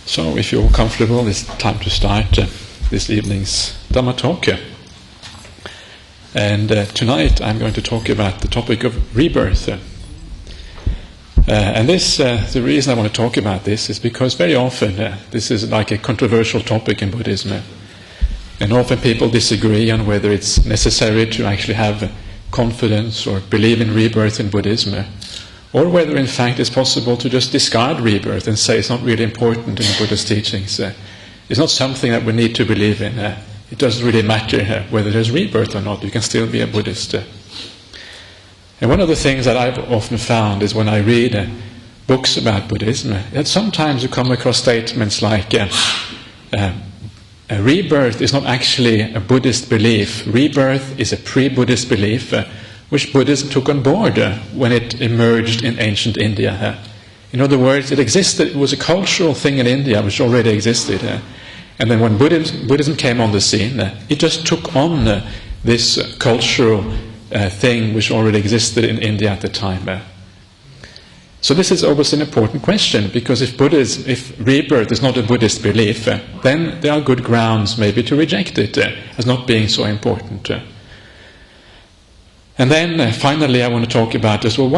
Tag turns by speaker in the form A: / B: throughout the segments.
A: So, if you're all comfortable, it's time to start this evening's Dhamma talk. And tonight I'm going to talk about the topic of rebirth. And the reason I want to talk about this is because very often this is like a controversial topic in Buddhism. And often people disagree on whether it's necessary to actually have confidence or believe in rebirth in Buddhism, or whether in fact it's possible to just discard rebirth and say it's not really important in the Buddha's teachings. It's not something that we need to believe in. It doesn't really matter whether there's rebirth or not. You can still be a Buddhist. And one of the things that I've often found is when I read books about Buddhism, that sometimes you come across statements like rebirth is not actually a Buddhist belief. Rebirth is a pre-Buddhist belief which Buddhism took on board when it emerged in ancient India. In other words, it existed, it was a cultural thing in India which already existed. And then when Buddhism came on the scene, it just took on this cultural thing which already existed in India at the time. So this is always an important question, because if rebirth is not a Buddhist belief, then there are good grounds maybe to reject it as not being so important. And then finally I want to talk about this. Well,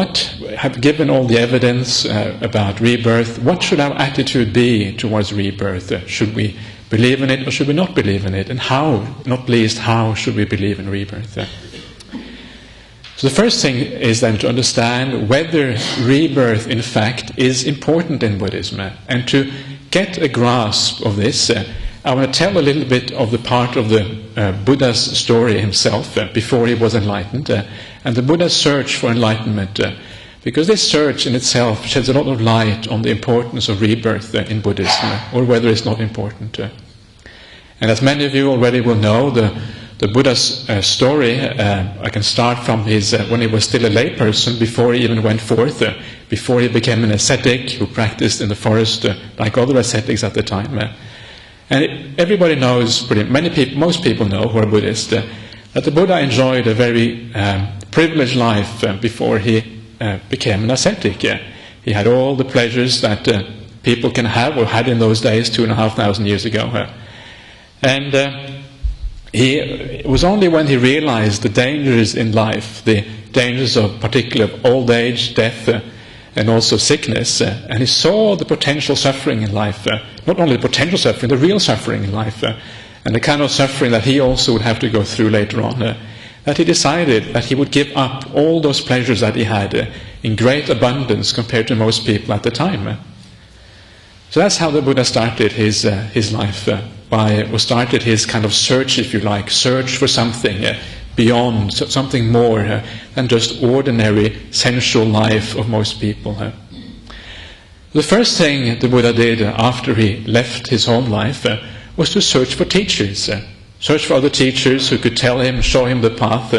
A: given all the evidence about rebirth, what should our attitude be towards rebirth? Should we believe in it or should we not believe in it? And how, not least, how should we believe in rebirth? So the first thing is then to understand whether rebirth in fact is important in Buddhism. And to get a grasp of this, I want to tell a little bit of the part of the Buddha's story himself before he was enlightened, and the Buddha's search for enlightenment, because this search in itself sheds a lot of light on the importance of rebirth in Buddhism, or whether it's not important. And as many of you already will know, the Buddha's story, I can start from his when he was still a layperson, before he even went forth, before he became an ascetic who practiced in the forest like other ascetics at the time. And everybody knows, most people know who are Buddhist, that the Buddha enjoyed a very privileged life before he became an ascetic. He had all the pleasures that people can have or had in those days 2,500 years ago. And it was only when he realized the dangers in life, the dangers of particularly of old age, death, and also sickness, and he saw the potential suffering in life, not only the potential suffering, the real suffering in life, and the kind of suffering that he also would have to go through later on, that he decided that he would give up all those pleasures that he had in great abundance compared to most people at the time. So that's how the Buddha started his life, started his kind of search, if you like, search for something beyond, something more than just ordinary sensual life of most people. The first thing the Buddha did after he left his home life was to search for teachers, search for other teachers who could tell him, show him the path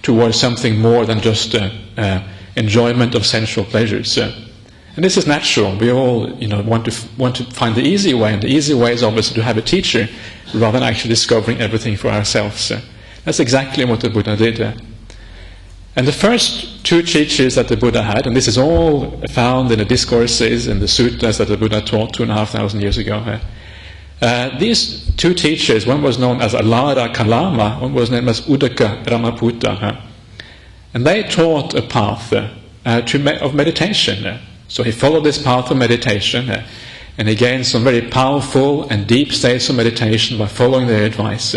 A: towards something more than just enjoyment of sensual pleasures. And this is natural. We all, want to find the easy way, and the easy way is obviously to have a teacher rather than actually discovering everything for ourselves. That's exactly what the Buddha did. And the first two teachers that the Buddha had, and this is all found in the discourses and the suttas that the Buddha taught 2,500 years ago. These two teachers, one was known as Alara Kalama, one was named as Uddaka Ramaputta. And they taught a path of meditation. So he followed this path of meditation, and he gained some very powerful and deep states of meditation by following their advice.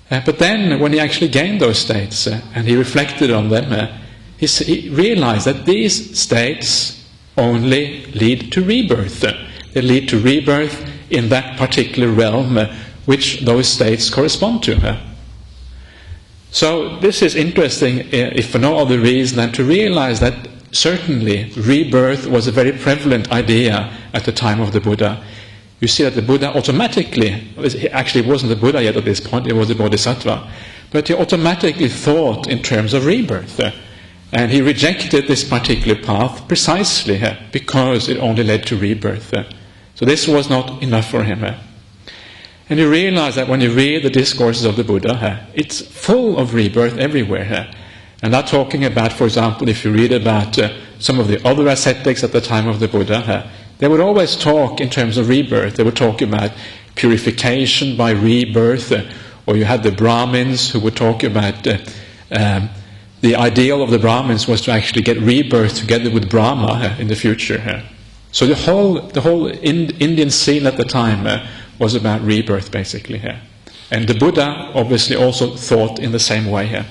A: But then, when he actually gained those states, and he reflected on them, he realized that these states only lead to rebirth. They lead to rebirth in that particular realm which those states correspond to. So this is interesting, if for no other reason than to realize that certainly rebirth was a very prevalent idea at the time of the Buddha. You see that the Buddha automatically, actually it wasn't the Buddha yet at this point, it was the Bodhisattva, but he automatically thought in terms of rebirth. And he rejected this particular path precisely because it only led to rebirth. So this was not enough for him. And you realize that when you read the discourses of the Buddha, it's full of rebirth everywhere. And not talking about, for example, if you read about some of the other ascetics at the time of the Buddha, they would always talk in terms of rebirth. They would talk about purification by rebirth, or you had the Brahmins who would talk about the ideal of the Brahmins was to actually get rebirth together with Brahma in the future. So the whole Indian scene at the time was about rebirth, basically. And the Buddha obviously also thought in the same way.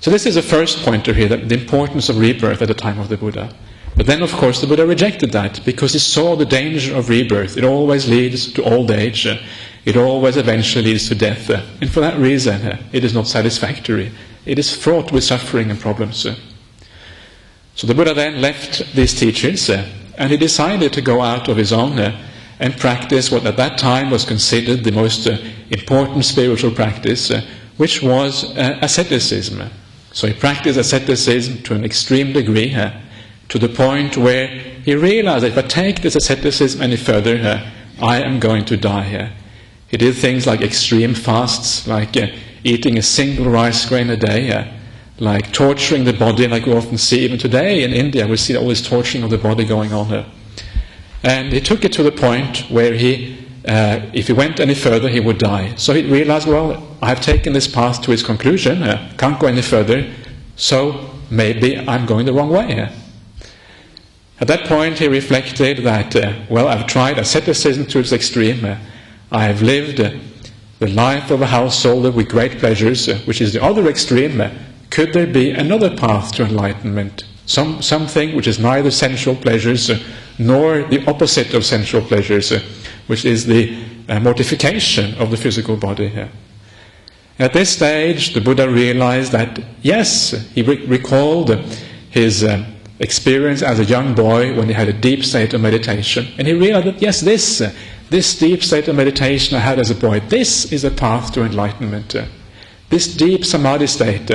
A: So this is the first pointer here, that the importance of rebirth at the time of the Buddha. But then, of course, the Buddha rejected that because he saw the danger of rebirth. It always leads to old age. It always eventually leads to death. And for that reason, it is not satisfactory. It is fraught with suffering and problems. So the Buddha then left these teachers, and he decided to go out of his own and practice what at that time was considered the most important spiritual practice, which was asceticism. So he practiced asceticism to an extreme degree, to the point where he realized that if I take this asceticism any further, I am going to die. He did things like extreme fasts, like eating a single rice grain a day, like torturing the body, like we often see even today in India. We see all this torturing of the body going on. And he took it to the point where if he went any further, he would die. So he realized, well, I've taken this path to its conclusion, can't go any further, so maybe I'm going the wrong way. At that point, he reflected that, well, I've tried asceticism to its extreme. I have lived the life of a householder with great pleasures, which is the other extreme. Could there be another path to enlightenment? Something which is neither sensual pleasures nor the opposite of sensual pleasures, which is the mortification of the physical body. At this stage, the Buddha realized that, yes, he recalled his experience as a young boy when he had a deep state of meditation. And he realized that, yes, this deep state of meditation I had as a boy, this is a path to enlightenment. This deep samadhi state,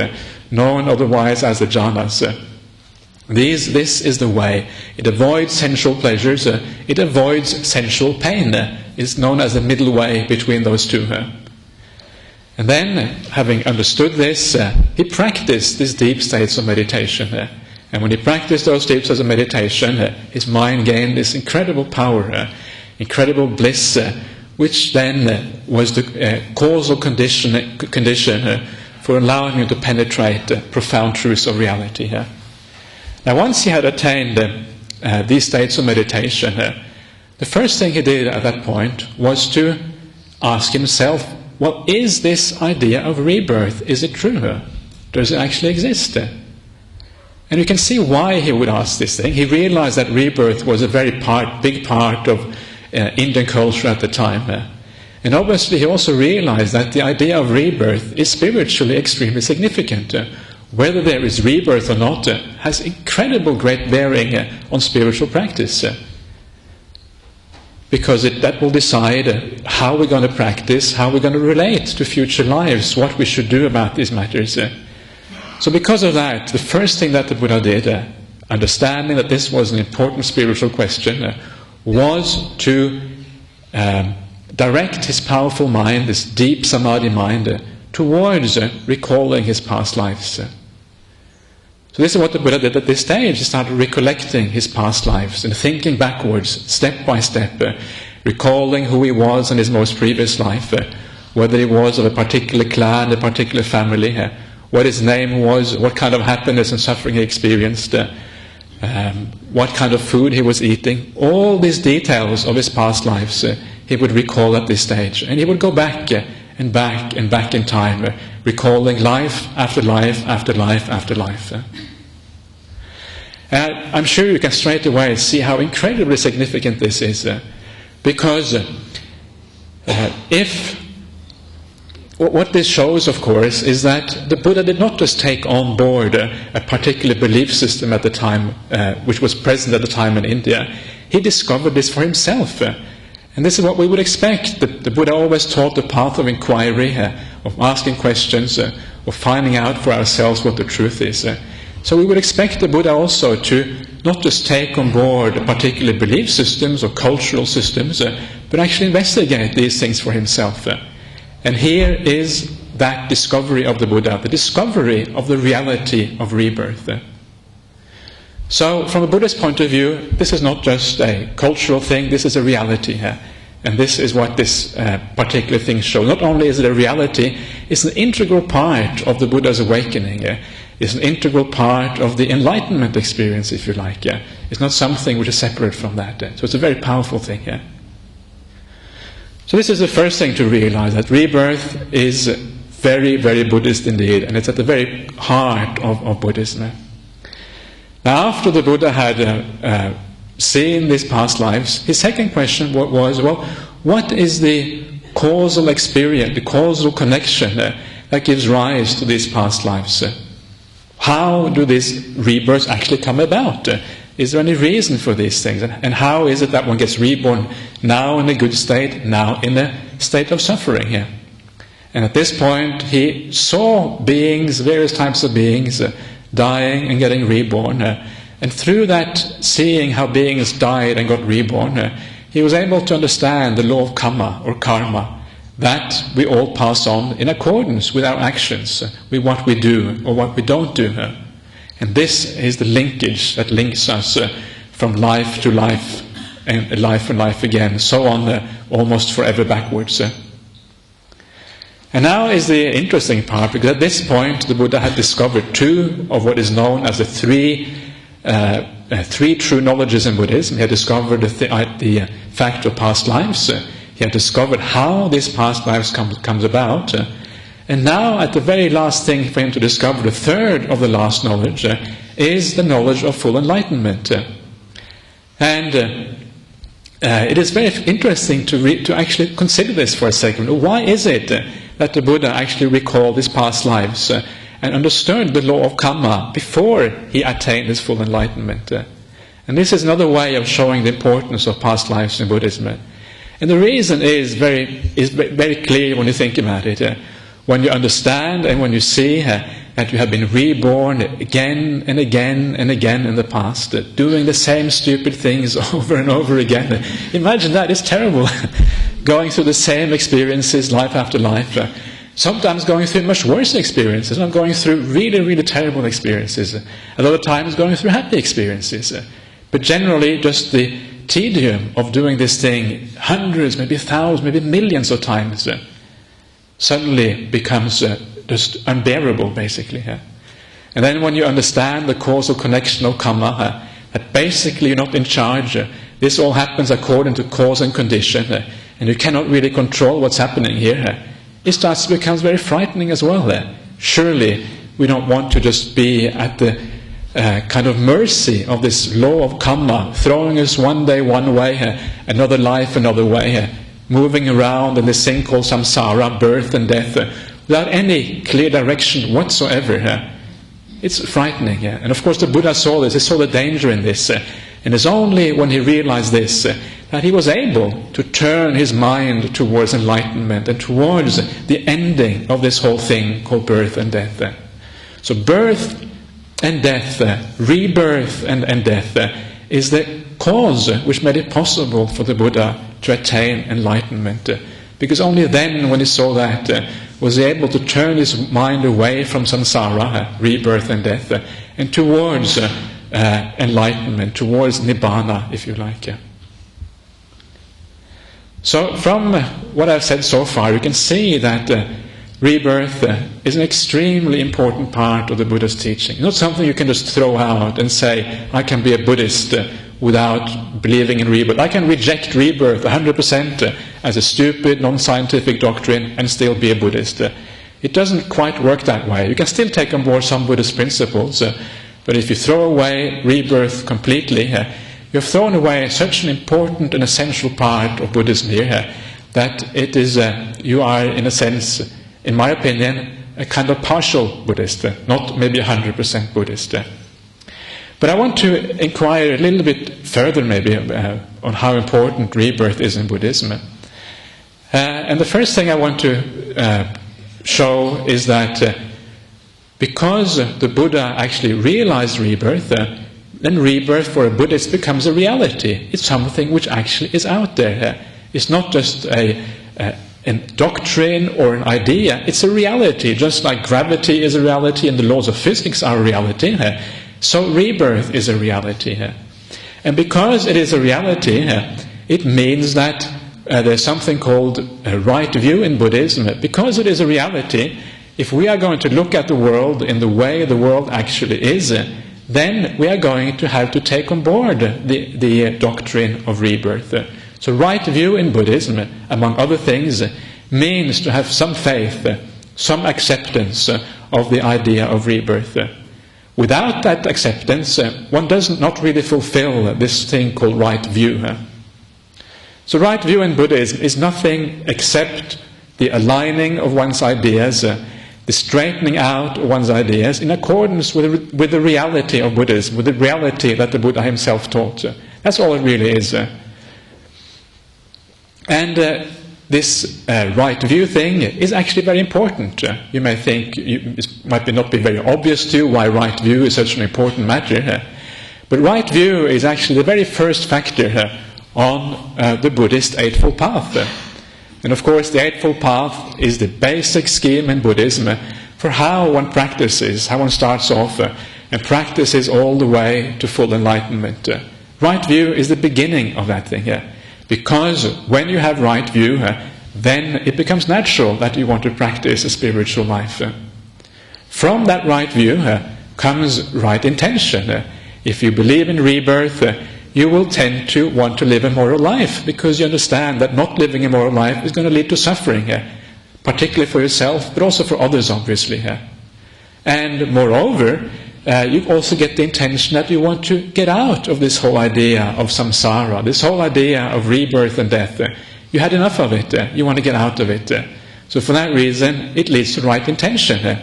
A: known otherwise as the jhanas, this is the way. It avoids sensual pleasures, it avoids sensual pain. It's known as the middle way between those two. And then, having understood this, he practiced these deep states of meditation. And when he practiced those deep states of meditation, his mind gained this incredible power, incredible bliss, which then was the causal condition for allowing him to penetrate profound truths of reality. Now, once he had attained these states of meditation, the first thing he did at that point was to ask himself, well, is this idea of rebirth, is it true? Does it actually exist? And you can see why he would ask this thing. He realized that rebirth was a very big part of Indian culture at the time. And obviously he also realized that the idea of rebirth is spiritually extremely significant. Whether there is rebirth or not has incredible great bearing on spiritual practice. Because that will decide how we're going to practice, how we're going to relate to future lives, what we should do about these matters. So because of that, the first thing that the Buddha did, understanding that this was an important spiritual question, was to direct his powerful mind, this deep samadhi mind, towards recalling his past lives. So this is what the Buddha did at this stage. He started recollecting his past lives and thinking backwards, step by step, recalling who he was in his most previous life, whether he was of a particular clan, a particular family, what his name was, what kind of happiness and suffering he experienced, what kind of food he was eating. All these details of his past lives he would recall at this stage. And he would go back and back and back in time, recalling life after life after life after life. I'm sure you can straight away see how incredibly significant this is, because what this shows, of course, is that the Buddha did not just take on board a particular belief system at the time, which was present at the time in India. He discovered this for himself. And this is what we would expect. The Buddha always taught the path of inquiry, of asking questions, of finding out for ourselves what the truth is. So we would expect the Buddha also to not just take on board particular belief systems or cultural systems, but actually investigate these things for himself. And here is that discovery of the Buddha, the discovery of the reality of rebirth. So from a Buddhist point of view, this is not just a cultural thing, this is a reality here. And this is what this particular thing shows. Not only is it a reality, it's an integral part of the Buddha's awakening. It's an integral part of the enlightenment experience, if you like. It's not something which is separate from that. So it's a very powerful thing. So this is the first thing to realize, that rebirth is very, very Buddhist indeed, and it's at the very heart of Buddhism. Now, after the Buddha had seen these past lives, his second question was, well, what is the causal experience, the causal connection that gives rise to these past lives? How do these rebirths actually come about? Is there any reason for these things? And how is it that one gets reborn now in a good state, now in a state of suffering? And at this point, he saw beings, various types of beings, dying and getting reborn. And through that, seeing how beings died and got reborn, he was able to understand the law of karma, or karma, that we all pass on in accordance with our actions, with what we do or what we don't do. And this is the linkage that links us from life to life, and life again, so on, almost forever backwards. And now is the interesting part, because at this point the Buddha had discovered two of what is known as the three true knowledges in Buddhism. He had discovered the fact of past lives. He had discovered how these past lives comes about. And now, at the very last thing for him to discover, the third of the last knowledge, is the knowledge of full enlightenment. And it is very interesting to actually consider this for a second. Why is it that the Buddha actually recalled his past lives and understood the law of karma before he attained his full enlightenment? And this is another way of showing the importance of past lives in Buddhism. And the reason is very clear when you think about it. When you understand and when you see that you have been reborn again and again and again in the past, doing the same stupid things over and over again. Imagine that, it's terrible. Going through the same experiences life after life. Sometimes going through much worse experiences. I'm going through really, really terrible experiences. A lot of times going through happy experiences. But generally just the tedium of doing this thing hundreds, maybe thousands, maybe millions of times suddenly becomes just unbearable, basically. And then when you understand the causal connection of karma, that basically you're not in charge, this all happens according to cause and condition, and you cannot really control what's happening here, it starts to become very frightening as well. Surely we don't want to just be at the kind of mercy of this law of karma, throwing us one day one way, another life another way, moving around in this thing called samsara, birth and death, without any clear direction whatsoever. It's frightening. And of course the Buddha saw this, he saw the danger in this. And it's only when he realized this that he was able to turn his mind towards enlightenment and towards the ending of this whole thing called birth and death. So birth and death, rebirth and death, is the cause which made it possible for the Buddha to attain enlightenment. Because only then, when he saw that, was he able to turn his mind away from samsara, rebirth and death, and towards enlightenment, towards nibbana, if you like. So from what I've said so far, you can see that rebirth is an extremely important part of the Buddha's teaching. Not something you can just throw out and say, I can be a Buddhist without believing in rebirth. I can reject rebirth 100% as a stupid, non-scientific doctrine and still be a Buddhist. It doesn't quite work that way. You can still take on board some Buddhist principles, but if you throw away rebirth completely, you've thrown away such an important and essential part of Buddhism here that it is, you are, in a sense, in my opinion, a kind of partial Buddhist, not maybe 100% Buddhist. But I want to inquire a little bit further maybe on how important rebirth is in Buddhism. And the first thing I want to show is that because the Buddha actually realized rebirth, then rebirth for a Buddhist becomes a reality. It's something which actually is out there. It's not just a doctrine or an idea, it's a reality, just like gravity is a reality and the laws of physics are a reality. So rebirth is a reality. And because it is a reality, it means that there's something called a right view in Buddhism. Because it is a reality, if we are going to look at the world in the way the world actually is, then we are going to have to take on board the doctrine of rebirth. So right view in Buddhism, among other things, means to have some faith, some acceptance of the idea of rebirth. Without that acceptance, one does not really fulfill this thing called right view. So right view in Buddhism is nothing except the aligning of one's ideas, the straightening out of one's ideas in accordance with the reality of Buddhism, with the reality that the Buddha himself taught. That's all it really is. And this right view thing is actually very important. You may think, it might not be very obvious to you why right view is such an important matter. But right view is actually the very first factor on the Buddhist Eightfold Path. And of course the Eightfold Path is the basic scheme in Buddhism for how one practices, how one starts off and practices all the way to full enlightenment. Right view is the beginning of that thing. Because when you have right view, then it becomes natural that you want to practice a spiritual life. From that right view comes right intention. If you believe in rebirth, you will tend to want to live a moral life, because you understand that not living a moral life is going to lead to suffering, particularly for yourself, but also for others, obviously. And moreover, you also get the intention that you want to get out of this whole idea of samsara, this whole idea of rebirth and death. You had enough of it. You want to get out of it. So for that reason, it leads to right intention.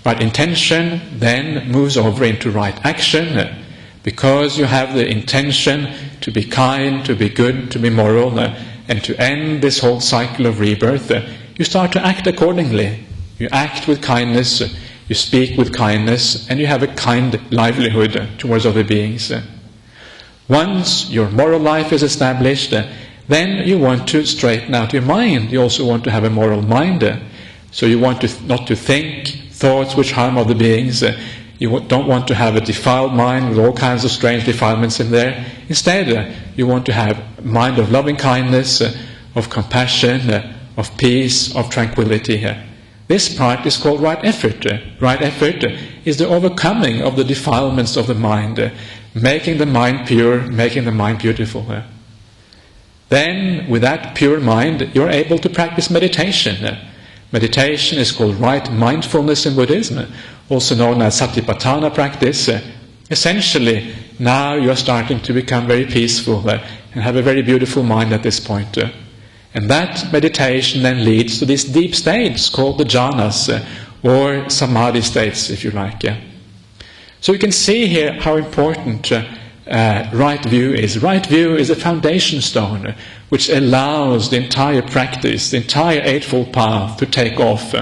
A: Right intention then moves over into right action. Because you have the intention to be kind, to be good, to be moral, and to end this whole cycle of rebirth, you start to act accordingly. You act with kindness, you speak with kindness, and you have a kind livelihood towards other beings. Once your moral life is established, then you want to straighten out your mind. You also want to have a moral mind. So you want to not to think thoughts which harm other beings. You don't want to have a defiled mind with all kinds of strange defilements in there. Instead, you want to have a mind of loving kindness, of compassion, of peace, of tranquility. This part is called right effort. Right effort is the overcoming of the defilements of the mind, making the mind pure, making the mind beautiful. Then, with that pure mind, you're able to practice meditation. Meditation is called right mindfulness in Buddhism, also known as satipatthana practice. Essentially, now you're starting to become very peaceful and have a very beautiful mind at this point. And that meditation then leads to these deep states called the jhanas, or samadhi states, if you like. So you can see here how important right view is. Right view is a foundation stone which allows the entire practice, the entire Eightfold Path to take off.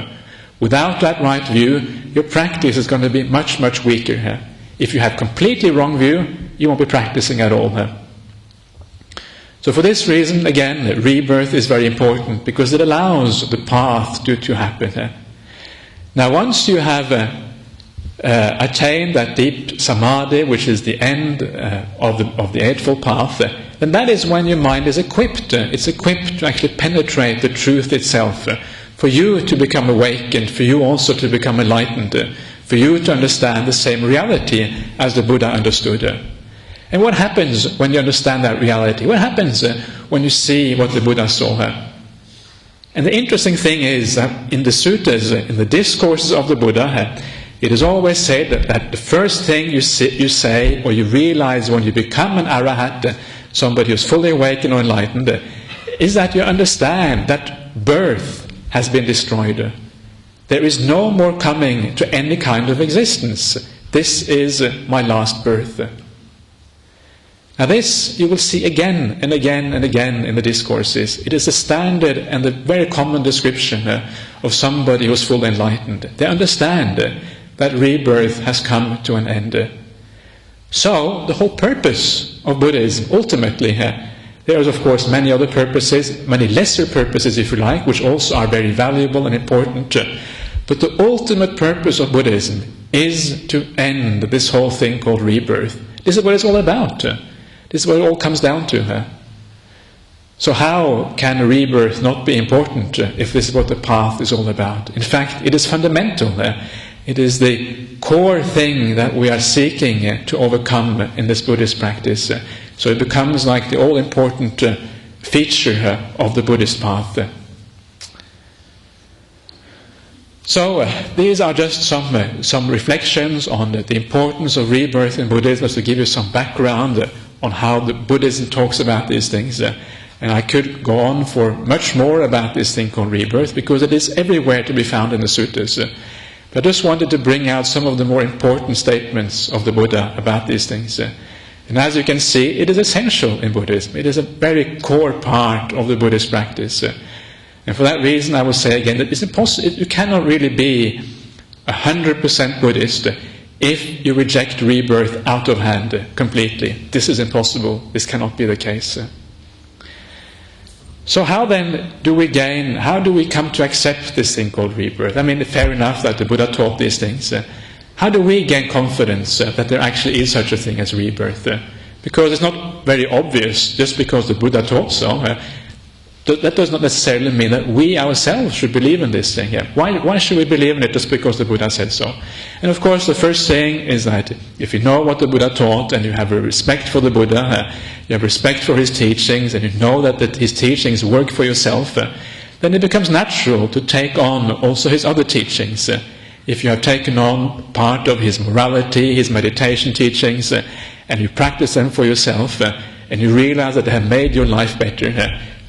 A: Without that right view, your practice is going to be much, much weaker. If you have completely wrong view, you won't be practicing at all. So for this reason, again, rebirth is very important, because it allows the path to happen. Now once you have attained that deep samadhi, which is the end of the Eightfold Path, then that is when your mind is equipped. It's equipped to actually penetrate the truth itself, for you to become awakened, for you also to become enlightened, for you to understand the same reality as the Buddha understood. And what happens when you understand that reality? What happens when you see what the Buddha saw? And the interesting thing is that in the suttas, in the discourses of the Buddha, it is always said that the first thing you say or you realize when you become an arahat, somebody who's fully awakened or enlightened, is that you understand that birth has been destroyed. There is no more coming to any kind of existence. This is my last birth. Now this you will see again and again and again in the discourses. It is a standard and a very common description of somebody who is fully enlightened. They understand that rebirth has come to an end. So the whole purpose of Buddhism, ultimately, there is of course many other purposes, many lesser purposes if you like, which also are very valuable and important. But the ultimate purpose of Buddhism is to end this whole thing called rebirth. This is what it's all about. This is what it all comes down to. So how can rebirth not be important if this is what the path is all about? In fact, it is fundamental. It is the core thing that we are seeking to overcome in this Buddhist practice. So it becomes like the all-important feature of the Buddhist path. So these are just some reflections on the importance of rebirth in Buddhism, to give you some background on how the Buddhism talks about these things. And I could go on for much more about this thing called rebirth, because it is everywhere to be found in the suttas. But I just wanted to bring out some of the more important statements of the Buddha about these things. And as you can see, it is essential in Buddhism. It is a very core part of the Buddhist practice. And for that reason, I will say again that it's impossible. You cannot really be 100% Buddhist if you reject rebirth out of hand completely. This is impossible. This cannot be the case. So how then do we how do we come to accept this thing called rebirth? I mean, fair enough that the Buddha taught these things. How do we gain confidence that there actually is such a thing as rebirth? Because it's not very obvious just because the Buddha taught so. That does not necessarily mean that we ourselves should believe in this thing. Why should we believe in it just because the Buddha said so? And of course, the first thing is that if you know what the Buddha taught and you have a respect for the Buddha, you have respect for his teachings, and you know that his teachings work for yourself, then it becomes natural to take on also his other teachings. If you have taken on part of his morality, his meditation teachings, and you practice them for yourself, and you realize that they have made your life better,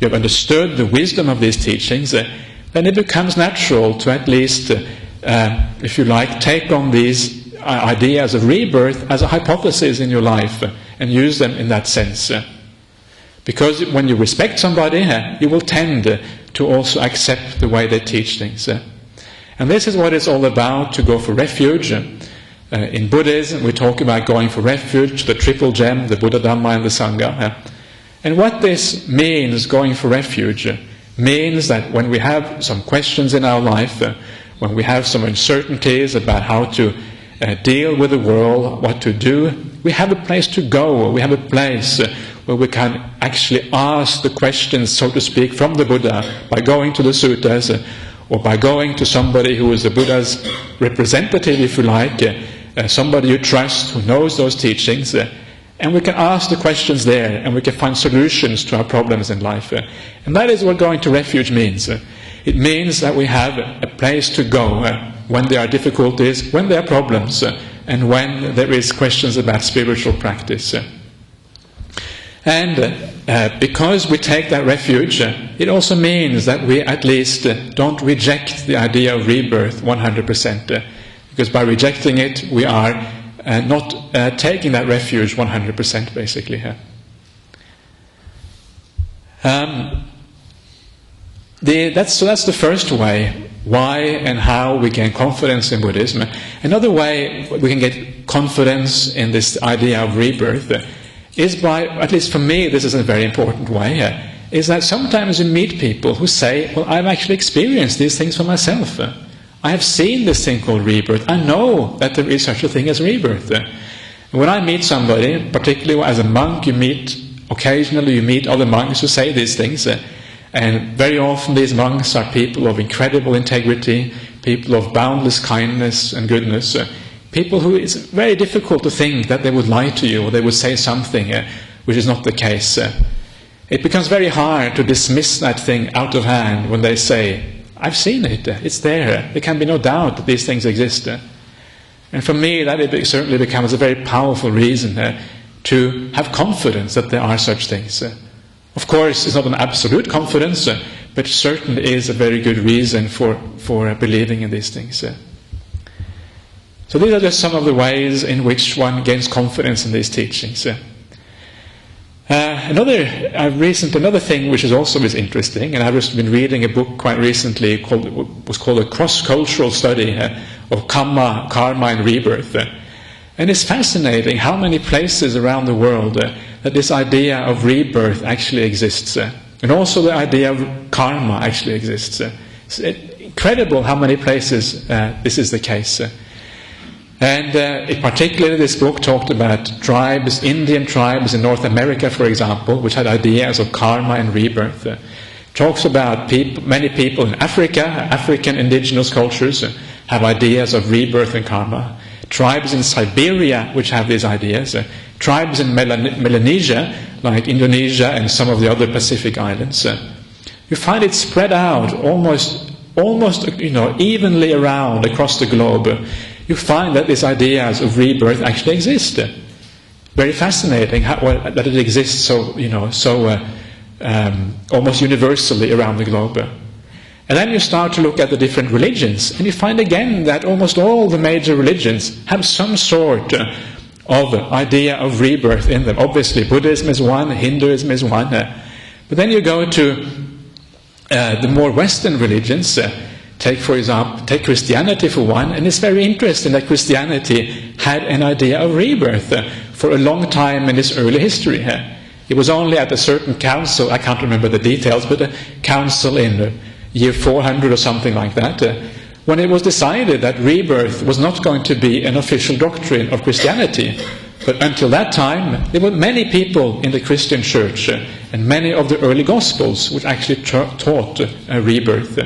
A: you have understood the wisdom of these teachings, then it becomes natural to at least, if you like, take on these ideas of rebirth as a hypothesis in your life and use them in that sense. Because when you respect somebody, you will tend to also accept the way they teach things. And this is what it's all about, to go for refuge. In Buddhism, we talk about going for refuge, the triple gem, the Buddha, Dhamma, and the Sangha. And what this means, going for refuge, means that when we have some questions in our life, when we have some uncertainties about how to deal with the world, what to do, we have a place to go. We have a place where we can actually ask the questions, so to speak, from the Buddha by going to the suttas, or by going to somebody who is the Buddha's representative, if you like, somebody you trust, who knows those teachings, and we can ask the questions there, and we can find solutions to our problems in life. And that is what going to refuge means. It means that we have a place to go when there are difficulties, when there are problems, and when there is questions about spiritual practice. And because we take that refuge, it also means that we at least don't reject the idea of rebirth 100%. Because by rejecting it, we are not taking that refuge 100%, basically. That's the first way, why and how we gain confidence in Buddhism. Another way we can get confidence in this idea of rebirth is by, at least for me, this is a very important way, is that sometimes you meet people who say, well, I've actually experienced these things for myself. I have seen this thing called rebirth. I know that there is such a thing as rebirth. When I meet somebody, particularly as a monk, occasionally you meet other monks who say these things, and very often these monks are people of incredible integrity, people of boundless kindness and goodness, people who it's very difficult to think that they would lie to you or they would say something which is not the case. It becomes very hard to dismiss that thing out of hand when they say, I've seen it, it's there, there can be no doubt that these things exist. And for me, that certainly becomes a very powerful reason to have confidence that there are such things. Of course, it's not an absolute confidence, but it certainly is a very good reason for believing in these things. So these are just some of the ways in which one gains confidence in these teachings. Another thing which is also interesting, and I've just been reading a book quite recently called a cross-cultural study of karma, and rebirth. And it's fascinating how many places around the world that this idea of rebirth actually exists. And also the idea of karma actually exists. It's incredible how many places this is the case. And particularly this book talked about tribes, Indian tribes in North America, for example, which had ideas of karma and rebirth. Talks about many people in Africa, African indigenous cultures, have ideas of rebirth and karma. Tribes in Siberia, which have these ideas. Tribes in Melanesia, like Indonesia and some of the other Pacific islands. You find it spread out almost evenly around across the globe. You find that these ideas of rebirth actually exist. Very fascinating that it exists so almost universally around the globe. And then you start to look at the different religions, and you find again that almost all the major religions have some sort of idea of rebirth in them. Obviously, Buddhism is one, Hinduism is one. But then you go to the more Western religions. Take Christianity for one, and it's very interesting that Christianity had an idea of rebirth for a long time in its early history. It was only at a certain council, I can't remember the details, but a council in year 400 or something like that, when it was decided that rebirth was not going to be an official doctrine of Christianity. But until that time, there were many people in the Christian church and many of the early Gospels which actually taught rebirth.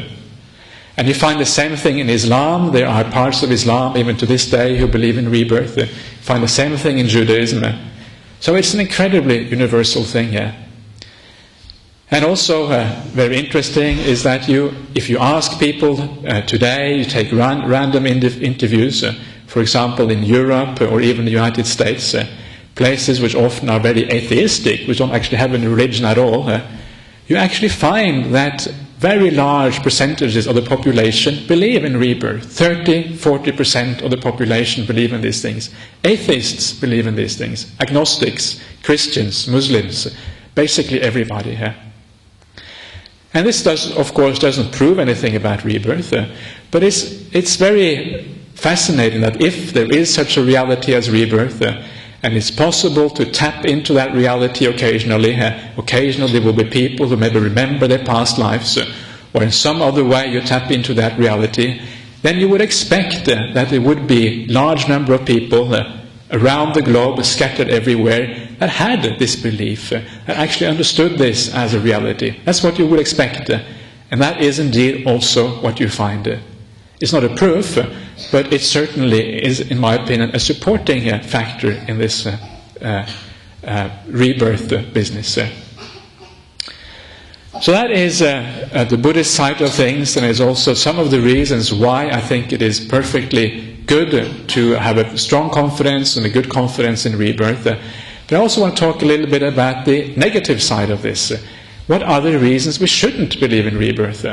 A: And you find the same thing in Islam. There are parts of Islam, even to this day, who believe in rebirth. You find the same thing in Judaism. So it's an incredibly universal thing. And also, very interesting is that if you ask people today, you take random interviews, for example, in Europe or even the United States, places which often are very atheistic, which don't actually have any religion at all, you actually find that very large percentages of the population believe in rebirth. 30-40% of the population believe in these things. Atheists believe in these things. Agnostics, Christians, Muslims, basically everybody here. And this of course doesn't prove anything about rebirth, but it's very fascinating that if there is such a reality as rebirth, and it's possible to tap into that reality occasionally. Occasionally there will be people who maybe remember their past lives, or in some other way you tap into that reality. Then you would expect that there would be a large number of people around the globe, scattered everywhere, that had this belief, that actually understood this as a reality. That's what you would expect. And that is indeed also what you find. It's not a proof, but it certainly is, in my opinion, a supporting factor in this rebirth business. So that is the Buddhist side of things, and is also some of the reasons why I think it is perfectly good to have a strong confidence and a good confidence in rebirth. But I also want to talk a little bit about the negative side of this. What are the reasons we shouldn't believe in rebirth?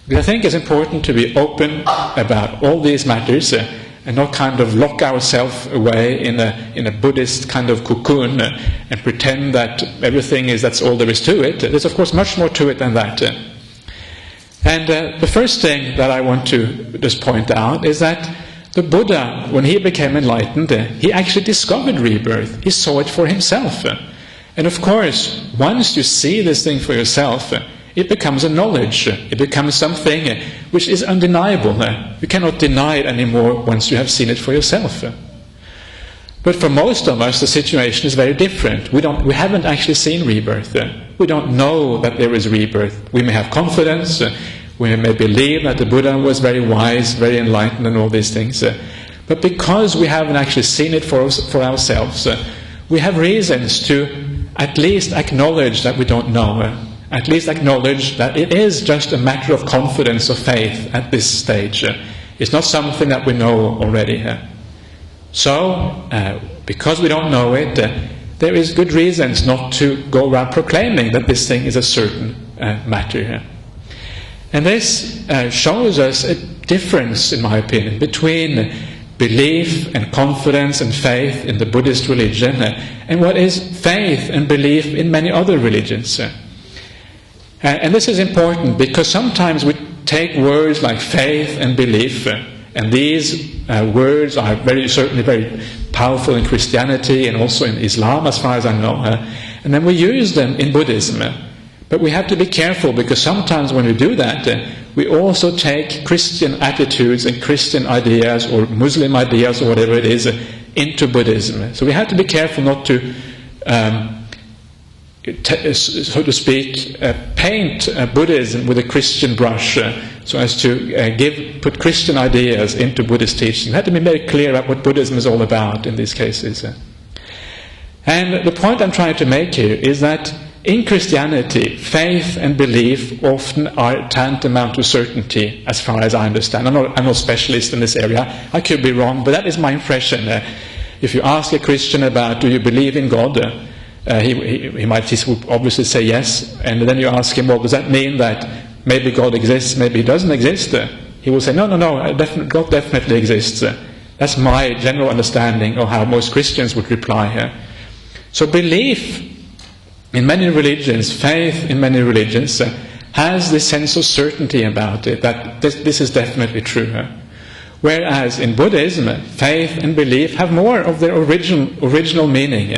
A: Because I think it's important to be open about all these matters and not kind of lock ourselves away in a Buddhist kind of cocoon and pretend that that's all there is to it. There's of course much more to it than that. And the first thing that I want to just point out is that the Buddha, when he became enlightened, he actually discovered rebirth. He saw it for himself. And of course, once you see this thing for yourself, it becomes a knowledge. It becomes something which is undeniable. You cannot deny it anymore once you have seen it for yourself. But for most of us, the situation is very different. We haven't actually seen rebirth. We don't know that there is rebirth. We may have confidence. We may believe that the Buddha was very wise, very enlightened, and all these things. But because we haven't actually seen it for ourselves, we have reasons to at least acknowledge that we don't know. At least acknowledge that it is just a matter of confidence or faith at this stage. It's not something that we know already. So, because we don't know it, there is good reasons not to go around proclaiming that this thing is a certain matter. And this shows us a difference, in my opinion, between belief and confidence and faith in the Buddhist religion and what is faith and belief in many other religions. And this is important because sometimes we take words like faith and belief, and these words are certainly very powerful in Christianity and also in Islam, as far as I know, and then we use them in Buddhism. But we have to be careful, because sometimes when we do that, we also take Christian attitudes and Christian ideas or Muslim ideas or whatever it is into Buddhism. So we have to be careful not to, so to speak, paint Buddhism with a Christian brush, so as to put Christian ideas into Buddhist teaching. We have to be very clear about what Buddhism is all about in these cases. And the point I'm trying to make here is that in Christianity, faith and belief often are tantamount to certainty, as far as I understand. I'm not a specialist in this area. I could be wrong, but that is my impression. If you ask a Christian about, do you believe in God? He might obviously say yes. And then you ask him, well, does that mean that maybe God exists, maybe He doesn't exist? He will say, no, God definitely exists. That's my general understanding of how most Christians would reply. So belief in many religions, faith in many religions, has this sense of certainty about it, that this is definitely true. Whereas in Buddhism, faith and belief have more of their original meaning.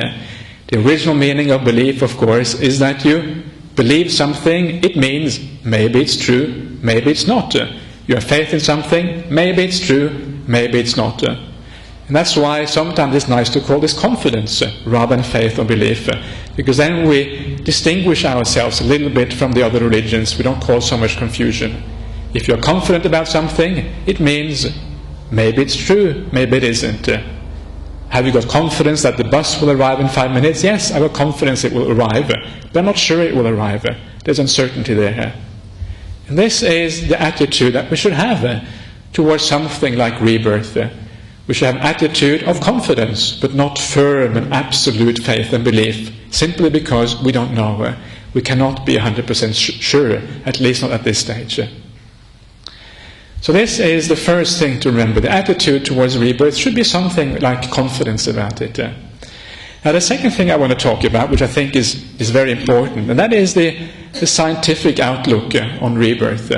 A: The original meaning of belief, of course, is that you believe something, it means maybe it's true, maybe it's not. You have faith in something, maybe it's true, maybe it's not. And that's why sometimes it's nice to call this confidence rather than faith or belief, because then we distinguish ourselves a little bit from the other religions. We don't cause so much confusion. If you're confident about something, it means maybe it's true, maybe it isn't. Have you got confidence that the bus will arrive in 5 minutes? Yes, I have confidence it will arrive, but I'm not sure it will arrive. There's uncertainty there. And this is the attitude that we should have towards something like rebirth. We should have an attitude of confidence, but not firm and absolute faith and belief, simply because we don't know. We cannot be 100% sure, at least not at this stage. So this is the first thing to remember. The attitude towards rebirth should be something like confidence about it. Now the second thing I want to talk about, which I think is very important, and that is the scientific outlook on rebirth.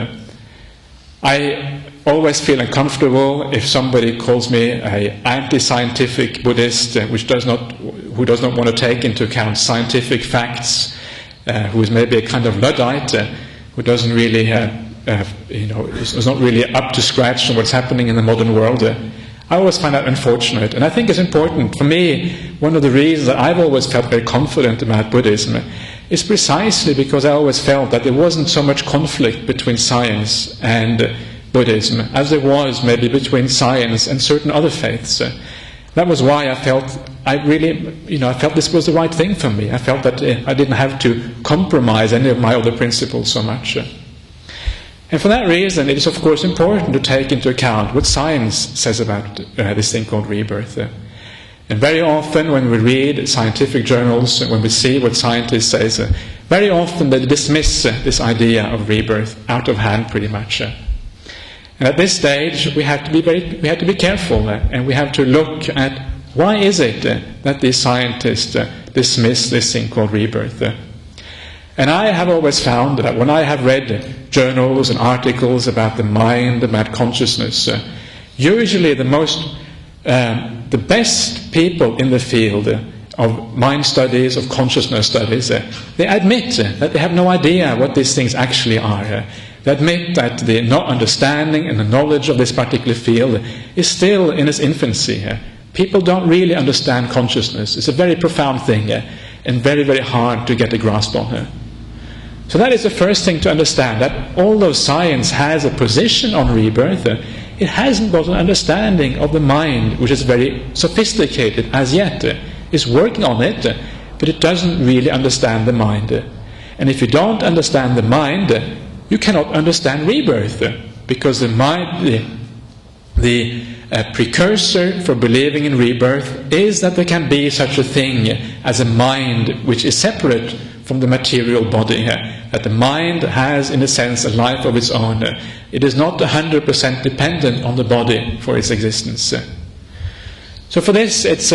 A: I always feel uncomfortable if somebody calls me an anti-scientific Buddhist, who does not want to take into account scientific facts, who is maybe a kind of Luddite, who doesn't really, is not really up to scratch on what's happening in the modern world. I always find that unfortunate, and I think it's important. For me, one of the reasons that I've always felt very confident about Buddhism is precisely because I always felt that there wasn't so much conflict between science and Buddhism as there was maybe between science and certain other faiths. That was why I felt this was the right thing for me. I felt that I didn't have to compromise any of my other principles so much. And for that reason, it is of course important to take into account what science says about this thing called rebirth. And very often when we read scientific journals, when we see what scientists say, very often they dismiss this idea of rebirth out of hand pretty much. And at this stage we have to be careful, and we have to look at why is it that these scientists dismiss this thing called rebirth. And I have always found that when I have read journals and articles about the mind, about consciousness, usually the best people in the field of mind studies, of consciousness studies, they admit that they have no idea what these things actually are. They admit that the understanding and the knowledge of this particular field is still in its infancy. People don't really understand consciousness. It's a very profound thing and very, very hard to get a grasp on. So that is the first thing to understand, that although science has a position on rebirth, it hasn't got an understanding of the mind, which is very sophisticated as yet. It's working on it, but it doesn't really understand the mind. And if you don't understand the mind, you cannot understand rebirth, because the mind, the precursor for believing in rebirth is that there can be such a thing as a mind which is separate from the material body, that the mind has in a sense a life of its own. It is not 100% dependent on the body for its existence. So for this it's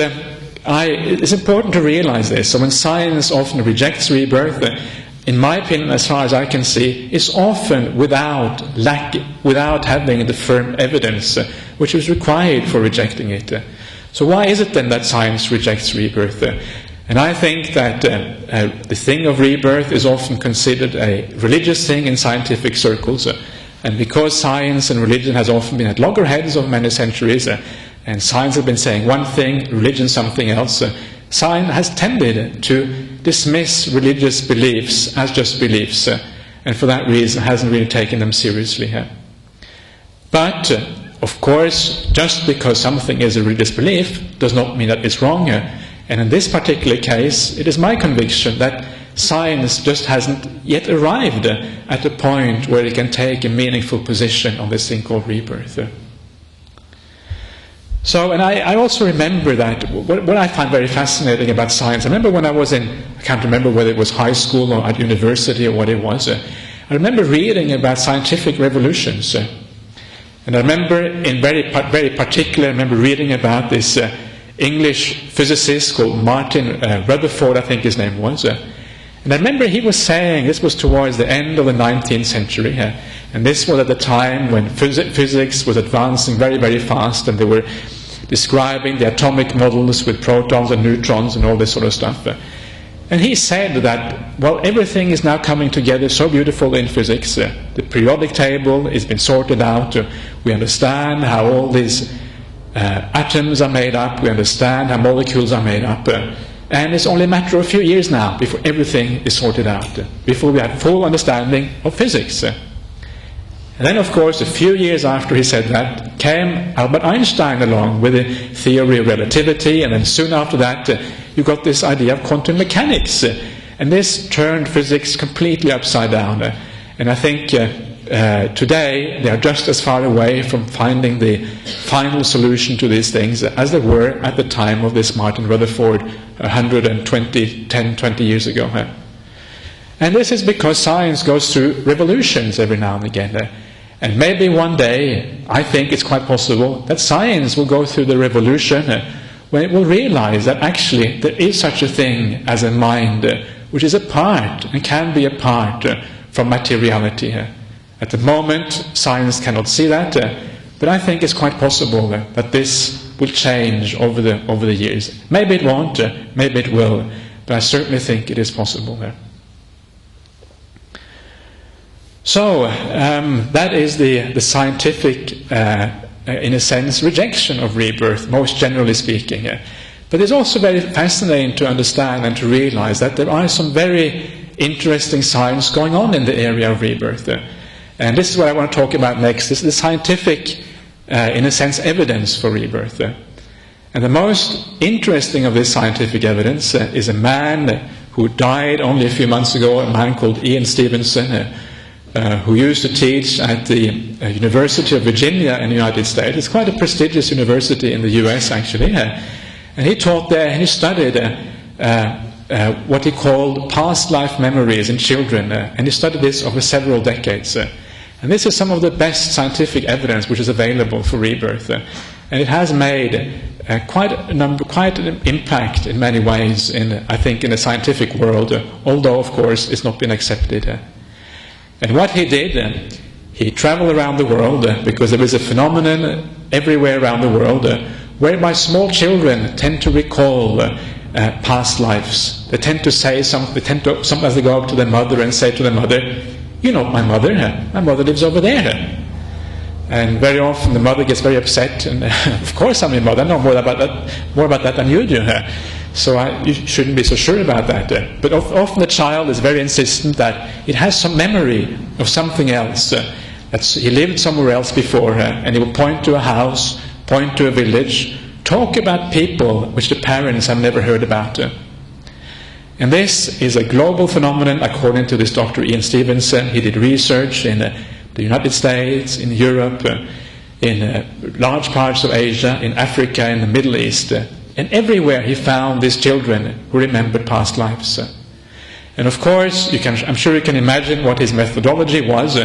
A: important to realize this. So when science often rejects rebirth, in my opinion, as far as I can see, it's often without having the firm evidence which is required for rejecting it. So why is it then that science rejects rebirth? And I think that the thing of rebirth is often considered a religious thing in scientific circles. And because science and religion has often been at loggerheads over many centuries, and science has been saying one thing, religion something else, science has tended to dismiss religious beliefs as just beliefs, and for that reason hasn't really taken them seriously. But, of course, just because something is a religious belief does not mean that it's wrong. And in this particular case, it is my conviction that science just hasn't yet arrived at a point where it can take a meaningful position on this thing called rebirth. So, and I also remember that what I find very fascinating about science, I remember when I was I can't remember whether it was high school or at university or what it was, I remember reading about scientific revolutions. And I remember very particular, I remember reading about this English physicist called Martin Rutherford, I think his name was. And I remember he was saying, this was towards the end of the 19th century, and this was at the time when physics was advancing very, very fast, and they were describing the atomic models with protons and neutrons and all this sort of stuff. And he said that, well, everything is now coming together so beautiful in physics. The periodic table has been sorted out. We understand how all these atoms are made up. We understand how molecules are made up. And it's only a matter of a few years now before everything is sorted out, before we have full understanding of physics. And then, of course, a few years after he said that, came Albert Einstein along with the theory of relativity, and then soon after that, you got this idea of quantum mechanics. And this turned physics completely upside down. And I think today they are just as far away from finding the final solution to these things as they were at the time of this Martin Rutherford 10-20 years ago. And this is because science goes through revolutions every now and again. And maybe one day, I think it's quite possible, that science will go through the revolution when it will realize that actually there is such a thing as a mind which is apart and can be apart from materiality. At the moment, science cannot see that, but I think it's quite possible that this will change over the years. Maybe it won't, maybe it will, but I certainly think it is possible. So, that is the scientific, in a sense, rejection of rebirth, most generally speaking. But it's also very fascinating to understand and to realize that there are some very interesting science going on in the area of rebirth. And this is what I want to talk about next. This is the scientific, in a sense, evidence for rebirth. And the most interesting of this scientific evidence is a man who died only a few months ago, a man called Ian Stevenson, who used to teach at the University of Virginia in the United States. It's quite a prestigious university in the US, actually. And he taught there, and he studied what he called past life memories in children. And he studied this over several decades. And this is some of the best scientific evidence which is available for rebirth. And it has made quite an impact in many ways, I think, in the scientific world, although, of course, it's not been accepted. And what he did, he traveled around the world, because there is a phenomenon everywhere around the world whereby small children tend to recall past lives. They tend to say something, sometimes they go up to their mother and say to their mother, "You know my mother lives over there." And very often the mother gets very upset, and of course I'm your mother, I know more about that than you do. So you shouldn't be so sure about that. But often the child is very insistent that it has some memory of something else. He lived somewhere else before, and he will point to a house, point to a village, talk about people which the parents have never heard about. And this is a global phenomenon, according to this Dr. Ian Stevenson. He did research in the United States, in Europe, in large parts of Asia, in Africa, in the Middle East. And everywhere he found these children who remembered past lives. And of course, I'm sure you can imagine what his methodology was.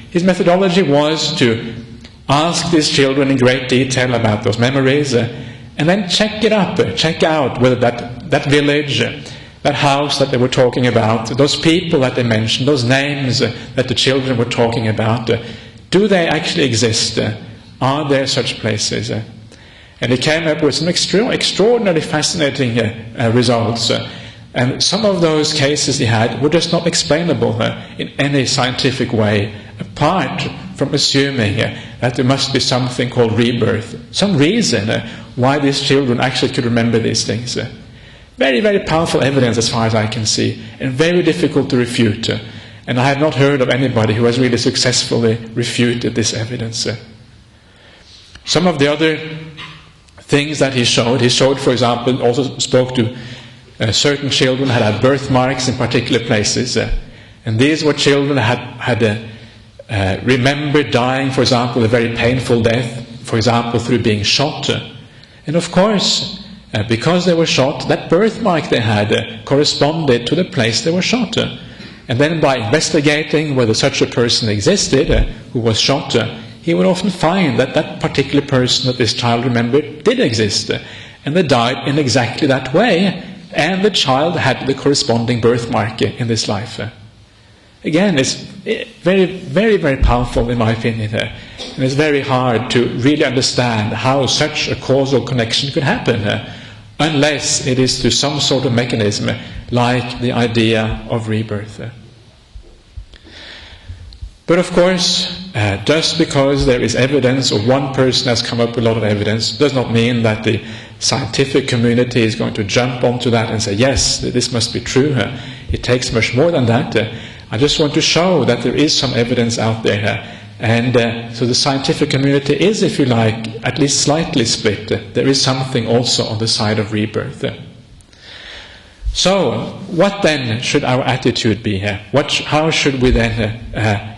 A: His methodology was to ask these children in great detail about those memories, and then check out whether that village, that house that they were talking about, those people that they mentioned, those names that the children were talking about, do they actually exist? Are there such places? And he came up with some extraordinarily fascinating results. And some of those cases he had were just not explainable in any scientific way, apart from assuming that there must be something called rebirth, some reason why these children actually could remember these things. Very, very powerful evidence as far as I can see, and very difficult to refute. And I have not heard of anybody who has really successfully refuted this evidence. Some of the other things that he showed, for example, also spoke to certain children had birthmarks in particular places. And these were children that had remembered dying, for example, a very painful death, for example, through being shot. And of course, because they were shot, that birthmark they had corresponded to the place they were shot. And then by investigating whether such a person existed who was shot, he would often find that that particular person that this child remembered did exist. And they died in exactly that way. And the child had the corresponding birthmark in this life. Again, it's very, very, very powerful in my opinion. And it's very hard to really understand how such a causal connection could happen unless it is through some sort of mechanism like the idea of rebirth. But of course, just because there is evidence, or one person has come up with a lot of evidence, does not mean that the scientific community is going to jump onto that and say, yes, this must be true. It takes much more than that. I just want to show that there is some evidence out there. And so the scientific community is, if you like, at least slightly split. There is something also on the side of rebirth. So, what then should our attitude be here? How should we then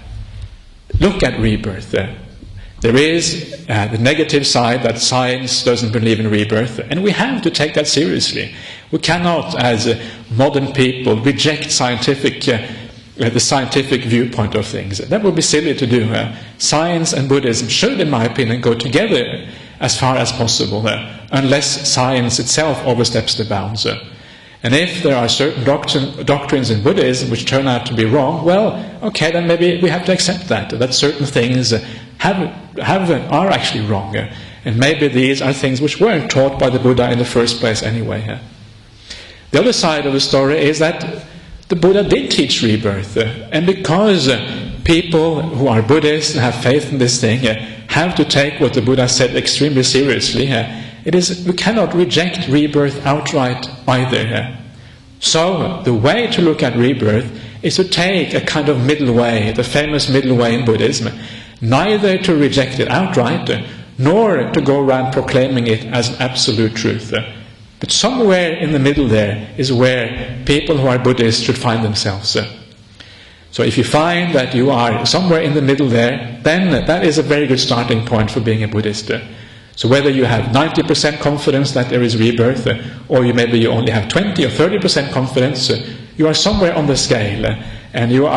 A: look at rebirth? There is the negative side, that science doesn't believe in rebirth, and we have to take that seriously. We cannot, as modern people, reject the scientific viewpoint of things. That would be silly to do. Science and Buddhism should, in my opinion, go together as far as possible, unless science itself oversteps the bounds. And if there are certain doctrines in Buddhism which turn out to be wrong, well, okay, then maybe we have to accept that certain things are actually wrong. And maybe these are things which weren't taught by the Buddha in the first place anyway. The other side of the story is that the Buddha did teach rebirth. And because people who are Buddhists and have faith in this thing have to take what the Buddha said extremely seriously, we cannot reject rebirth outright either. So the way to look at rebirth is to take a kind of middle way, the famous middle way in Buddhism, neither to reject it outright, nor to go around proclaiming it as an absolute truth. But somewhere in the middle there is where people who are Buddhists should find themselves. So if you find that you are somewhere in the middle there, then that is a very good starting point for being a Buddhist. So whether you have 90% confidence that there is rebirth, or maybe you only have 20 or 30% confidence, you are somewhere on the scale, and you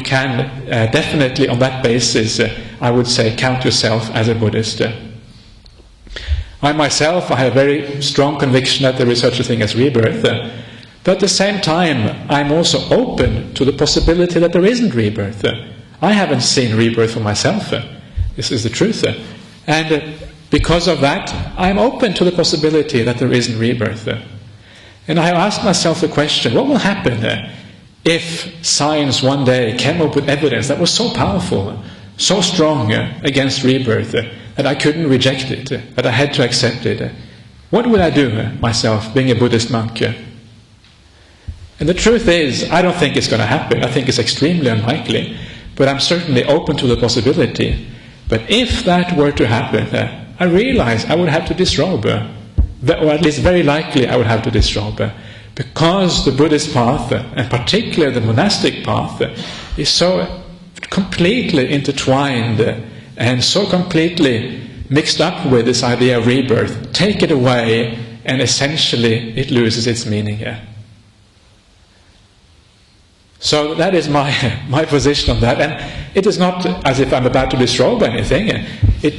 A: can definitely on that basis, I would say, count yourself as a Buddhist. I myself, I have a very strong conviction that there is such a thing as rebirth, but at the same time, I'm also open to the possibility that there isn't rebirth. I haven't seen rebirth for myself. This is the truth. And because of that, I'm open to the possibility that there isn't rebirth. And I have asked myself the question, what will happen if science one day came up with evidence that was so powerful, so strong against rebirth, that I couldn't reject it, that I had to accept it? What would I do myself, being a Buddhist monk? And the truth is, I don't think it's going to happen. I think it's extremely unlikely. But I'm certainly open to the possibility. But if that were to happen, I realize I would have to disrobe, or at least very likely I would have to disrobe, because the Buddhist path, and particularly the monastic path, is so completely intertwined and so completely mixed up with this idea of rebirth. Take it away and essentially it loses its meaning. So that is my position on that, and it is not as if I'm about to disrobe anything,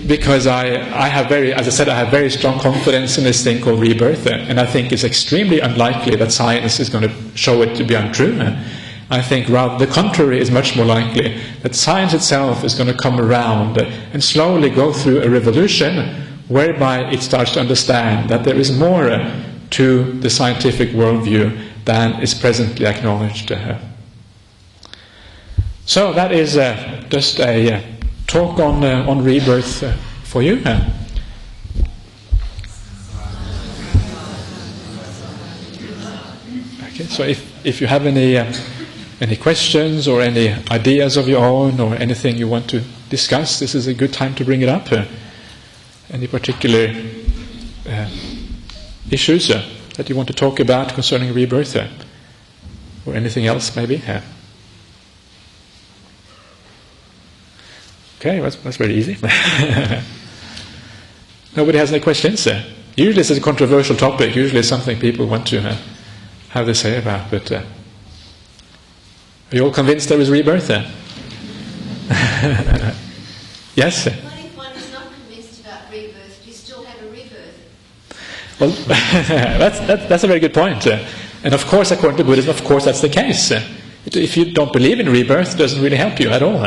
A: because I have very strong confidence in this thing called rebirth, and I think it's extremely unlikely that science is going to show it to be untrue. I think rather the contrary is much more likely, that science itself is going to come around and slowly go through a revolution whereby it starts to understand that there is more to the scientific worldview than is presently acknowledged. So that is just a talk on rebirth for you. Okay, so if you have any questions or any ideas of your own or anything you want to discuss, this is a good time to bring it up. Any particular issues that you want to talk about concerning rebirth or anything else maybe? Okay, that's very easy. Nobody has any questions? Usually this is a controversial topic. Usually it's something people want to have to say about. But are you all convinced there is rebirth? Yes?
B: What if one is not convinced about rebirth? Do you still have a rebirth?
A: Well, that's a very good point. And of course, according to Buddhism, of course that's the case. If you don't believe in rebirth, it doesn't really help you at all.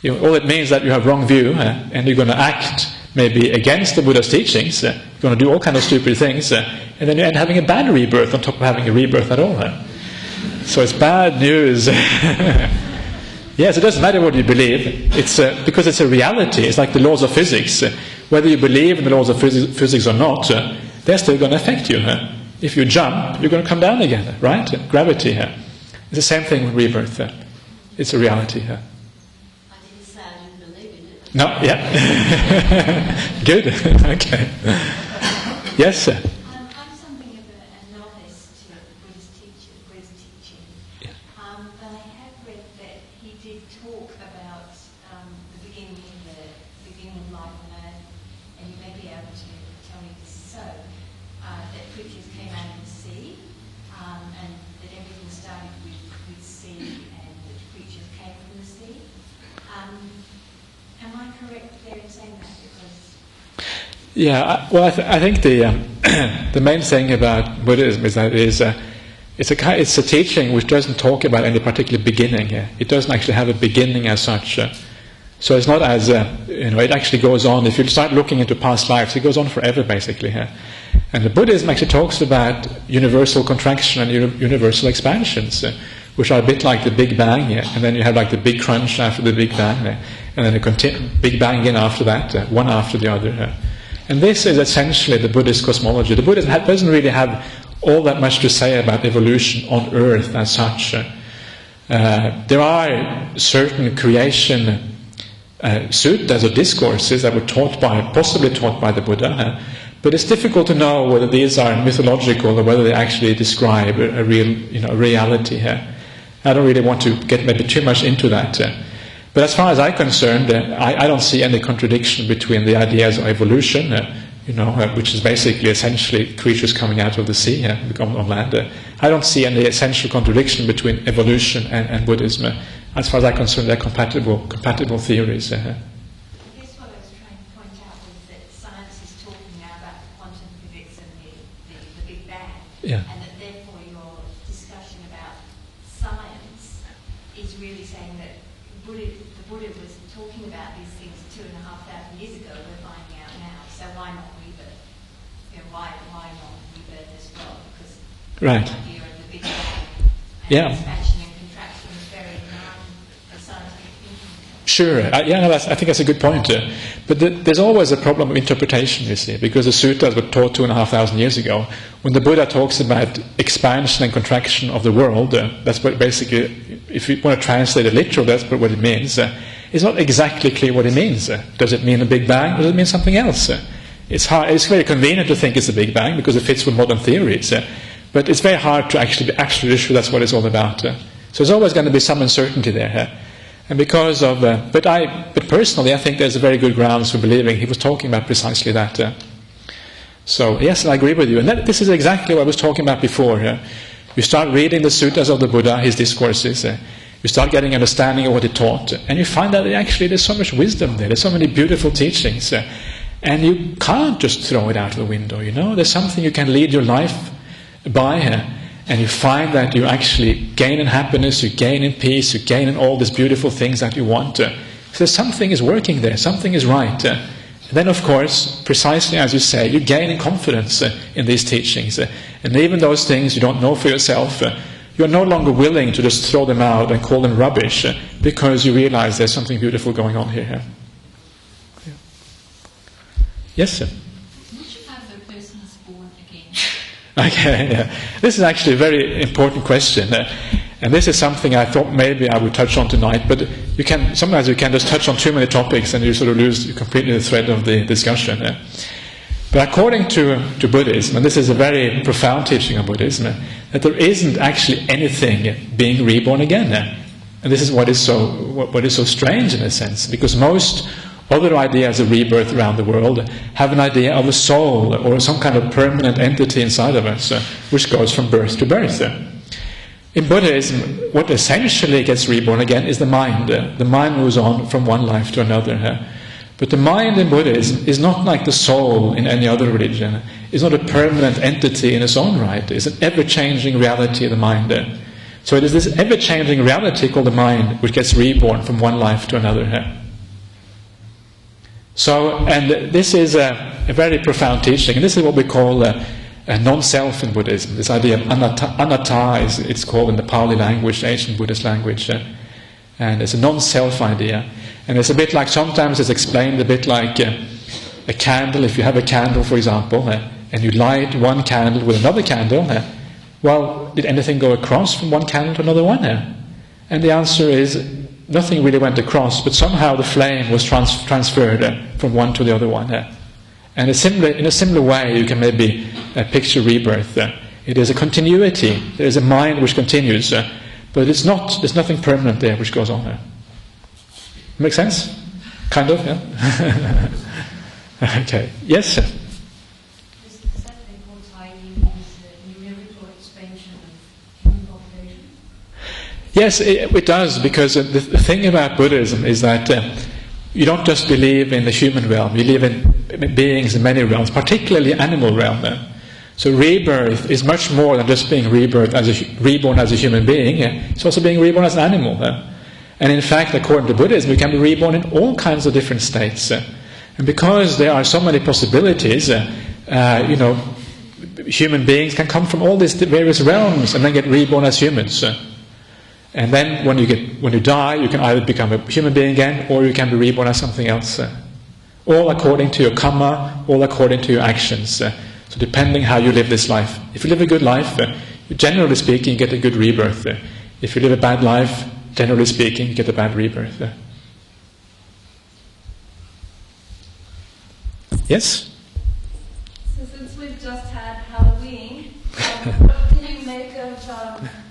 A: All it means that you have wrong view and you're going to act maybe against the Buddha's teachings. You're going to do all kinds of stupid things, and then you end up having a bad rebirth on top of having a rebirth at all. So it's bad news. Yes, it doesn't matter what you believe. It's because it's a reality. It's like the laws of physics. Whether you believe in the laws of physics or not, they're still going to affect you. If you jump, you're going to come down again, right? Gravity. It's the same thing with rebirth. It's a reality. No, yeah. Good. Okay. Yes, sir.
B: I'm something of a novice to Buddhist teaching.
A: Yeah.
B: But I have read that he did talk about the beginning of life on earth, and you may be able to tell me if this is so, that creatures came out of the sea, and that everything started with sea, and that creatures came from the sea. Am I correct there in saying that?
A: Yeah, well, I think the main thing about Buddhism is that it's a teaching which doesn't talk about any particular beginning. It doesn't actually have a beginning as such. So it's not as it actually goes on. If you start looking into past lives, it goes on forever, basically. And the Buddhism actually talks about universal contraction and universal expansions, which are a bit like the Big Bang, and then you have like the Big Crunch after the Big Bang, and then a Big Bang again after that, one after the other. And this is essentially the Buddhist cosmology. The Buddhism doesn't really have all that much to say about evolution on Earth as such. There are certain creation suttas or discourses that were possibly taught by the Buddha, but it's difficult to know whether these are mythological or whether they actually describe a real, reality. I don't really want to get maybe too much into that. But as far as I'm concerned, I don't see any contradiction between the ideas of evolution, which is basically essentially creatures coming out of the sea on land. I don't see any essential contradiction between evolution and Buddhism. As far as I'm concerned, they're compatible theories.
B: I guess what I was trying to point out was that science is talking now about quantum physics and the Big Bang, and that therefore your discussion about science is really saying that the Buddha was talking about these things 2,500 years ago. We're finding out now, so why not rebirth? Why not rebirth as well? Because the idea of the Big Bang and expansion and contraction is very non-scientific thinking.
A: Sure. I think that's a good point. But there's always a problem of interpretation, you see, because the suttas were taught 2,500 years ago. When the Buddha talks about expansion and contraction of the world, that's what basically, if you want to translate it literally, that's what it means. It's not exactly clear what it means. Does it mean a Big Bang, or does it mean something else? It's very convenient to think it's a Big Bang because it fits with modern theories. But it's very hard to actually be absolutely sure that's what it's all about. So there's always going to be some uncertainty there. And because of, but personally, I think there's a very good grounds for believing he was talking about precisely that. So yes, I agree with you. And this is exactly what I was talking about before. You start reading the suttas of the Buddha, his discourses. You start getting understanding of what he taught, and you find that actually there's so much wisdom there. There's so many beautiful teachings, and you can't just throw it out of the window. There's something you can lead your life by. And you find that you actually gain in happiness, you gain in peace, you gain in all these beautiful things that you want. So something is working there, something is right. And then, of course, precisely as you say, you gain in confidence in these teachings. And even those things you don't know for yourself, you're no longer willing to just throw them out and call them rubbish because you realize there's something beautiful going on here. Yeah. Yes, sir?
B: What about the person's born again?
A: Okay, yeah. This is actually a very important question. And this is something I thought maybe I would touch on tonight, but sometimes you can just touch on too many topics and you sort of lose completely the thread of the discussion. But according to Buddhism, and this is a very profound teaching of Buddhism, that there isn't actually anything being reborn again. And this is what is so strange in a sense, because most other ideas of rebirth around the world have an idea of a soul or some kind of permanent entity inside of us, which goes from birth to birth. In Buddhism, what essentially gets reborn again is the mind. The mind moves on from one life to another. But the mind in Buddhism is not like the soul in any other religion. It's not a permanent entity in its own right. It's an ever-changing reality, the mind. So it is this ever-changing reality called the mind which gets reborn from one life to another. So, and this is a very profound teaching. And this is what we call a non-self in Buddhism. This idea of anatta, it's called in the Pali language, ancient Buddhist language. And it's a non-self idea. And it's a bit like, sometimes it's explained a bit like a candle. If you have a candle, for example, and you light one candle with another candle, well, did anything go across from one candle to another one? And the answer is, nothing really went across, but somehow the flame was transferred from one to the other one. And in a similar way, you can maybe picture rebirth. It is a continuity. There is a mind which continues, but there's nothing permanent there which goes on. Make sense? Kind of, yeah? Okay. Yes, sir?
B: Does that therefore tie in with numerical expansion of human population?
A: Yes, it does, because the thing about Buddhism is that you don't just believe in the human realm, you believe in beings in many realms, particularly animal realm. So rebirth is much more than just being reborn as a human being. It's also being reborn as an animal. And in fact, according to Buddhism, we can be reborn in all kinds of different states. And because there are so many possibilities, human beings can come from all these various realms and then get reborn as humans. And then when you die, you can either become a human being again, or you can be reborn as something else. All according to your karma, all according to your actions. So depending how you live this life. If you live a good life, generally speaking, you get a good rebirth. If you live a bad life, generally speaking, you get a bad rebirth. Yes?
C: So since we've just had Halloween, what do you make of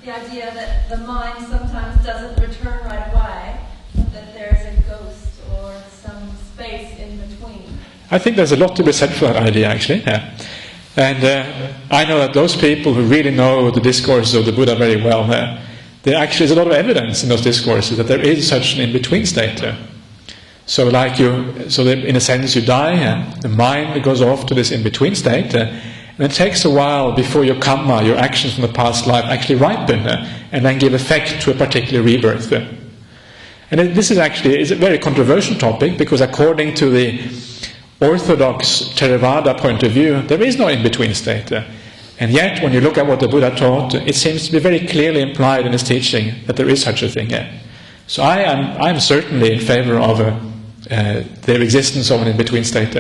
C: the idea that the mind sometimes doesn't return right away, that there's a ghost or some space in between?
A: I think there's a lot to be said for that idea, actually. Yeah. And I know that those people who really know the discourses of the Buddha very well, there actually is a lot of evidence in those discourses that there is such an in-between state. So in a sense you die, the mind goes off to this in-between state, and it takes a while before your karma, your actions from the past life, actually ripen and then give effect to a particular rebirth. And this is a very controversial topic, because according to the orthodox Theravada point of view, there is no in-between state. And yet, when you look at what the Buddha taught, it seems to be very clearly implied in his teaching that there is such a thing. So I am certainly in favor of the existence of an in-between state.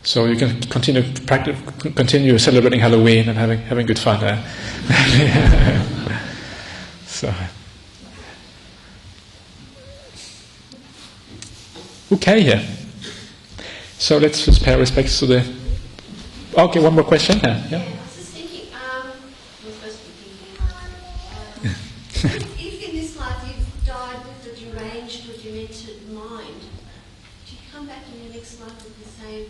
A: So you can continue celebrating Halloween and having good fun. So, okay, yeah. So let's just pay respects to the. Okay, one more question. Yeah.
D: If in this life you've died with a deranged or demented mind, do you come back in your next life with the same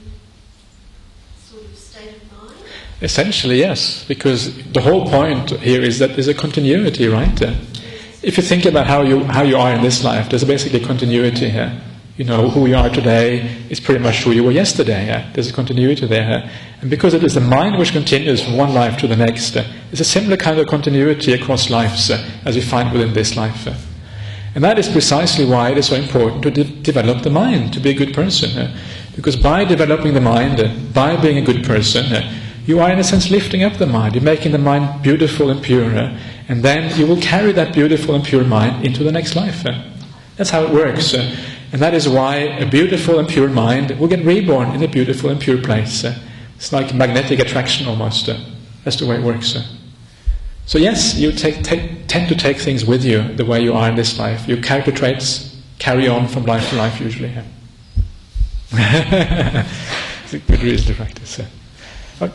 D: sort of state of mind?
A: Essentially, yes, because the whole point here is that there's a continuity, right? If you think about how you are in this life, there's basically continuity here. You know, who you are today is pretty much who you were yesterday. There's a continuity there. And because it is the mind which continues from one life to the next, it's a similar kind of continuity across lives as we find within this life. And that is precisely why it is so important to develop the mind, to be a good person. Because by developing the mind, by being a good person, you are in a sense lifting up the mind. You're making the mind beautiful and pure, and then you will carry that beautiful and pure mind into the next life. That's how it works. And that is why a beautiful and pure mind will get reborn in a beautiful and pure place. It's like magnetic attraction almost. That's the way it works. So yes, you tend to take things with you the way you are in this life. Your character traits carry on from life to life usually. It's a good reason to practice.